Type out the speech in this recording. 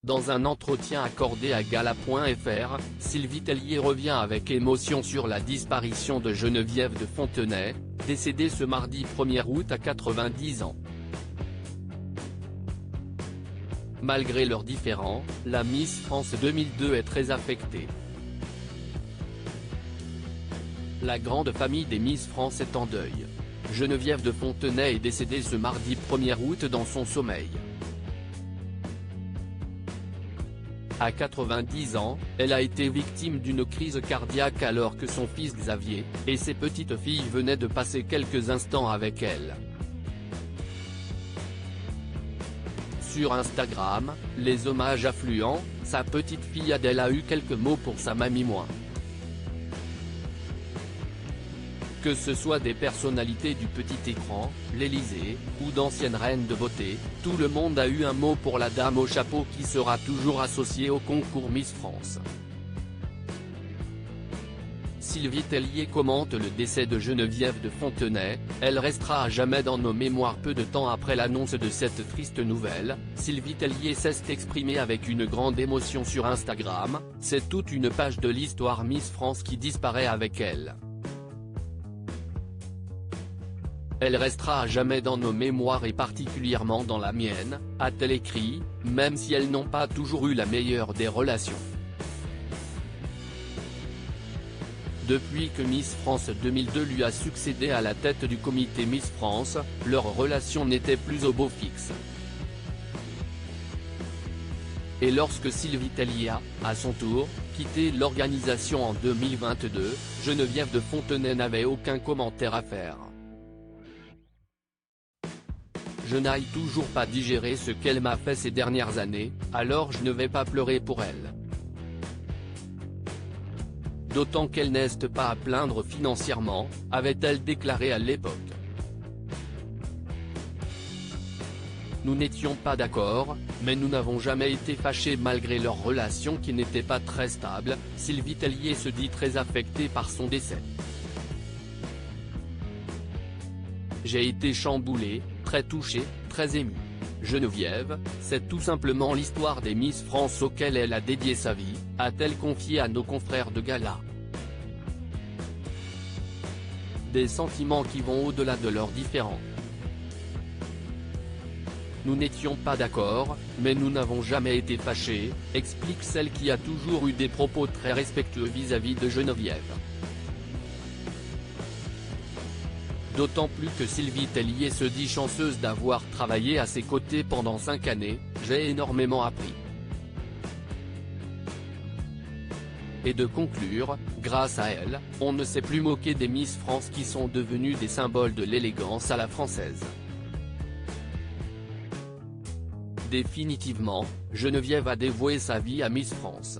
Dans un entretien accordé à Gala.fr, Sylvie Tellier revient avec émotion sur la disparition de Geneviève de Fontenay, décédée ce mardi 1er août à 90 ans. Malgré leurs différends, la Miss France 2002 est très affectée. La grande famille des Miss France est en deuil. Geneviève de Fontenay est décédée ce mardi 1er août dans son sommeil. À 90 ans, elle a été victime d'une crise cardiaque alors que son fils Xavier, et ses petites filles venaient de passer quelques instants avec elle. Sur Instagram, les hommages affluents, sa petite fille Adèle a eu quelques mots pour sa mamie moi. Que ce soit des personnalités du petit écran, l'Élysée, ou d'anciennes reines de beauté, tout le monde a eu un mot pour la dame au chapeau qui sera toujours associée au concours Miss France. Sylvie Tellier commente le décès de Geneviève de Fontenay, elle restera à jamais dans nos mémoires. Peu de temps après l'annonce de cette triste nouvelle, Sylvie Tellier s'est exprimée avec une grande émotion sur Instagram, c'est toute une page de l'histoire Miss France qui disparaît avec elle. Elle restera à jamais dans nos mémoires et particulièrement dans la mienne, a-t-elle écrit, même si elles n'ont pas toujours eu la meilleure des relations. Depuis que Miss France 2002 lui a succédé à la tête du comité Miss France, leur relation n'était plus au beau fixe. Et lorsque Sylvie Tellier a, à son tour, quitté l'organisation en 2022, Geneviève de Fontenay n'avait aucun commentaire à faire. Je n'arrive toujours pas digérer ce qu'elle m'a fait ces dernières années, alors je ne vais pas pleurer pour elle. D'autant qu'elle n'est pas à plaindre financièrement, avait-elle déclaré à l'époque. Nous n'étions pas d'accord, mais nous n'avons jamais été fâchés malgré leur relation qui n'était pas très stable. Sylvie Tellier se dit très affectée par son décès. J'ai été chamboulée, très touchée, très émue. Geneviève, c'est tout simplement l'histoire des Miss France auxquelles elle a dédié sa vie, a-t-elle confié à nos confrères de Gala. Des sentiments qui vont au-delà de leurs différends. Nous n'étions pas d'accord, mais nous n'avons jamais été fâchés, explique celle qui a toujours eu des propos très respectueux vis-à-vis de Geneviève. D'autant plus que Sylvie Tellier se dit chanceuse d'avoir travaillé à ses côtés pendant 5 années, j'ai énormément appris. Et de conclure, grâce à elle, on ne s'est plus moqué des Miss France qui sont devenues des symboles de l'élégance à la française. Définitivement, Geneviève a dévoué sa vie à Miss France.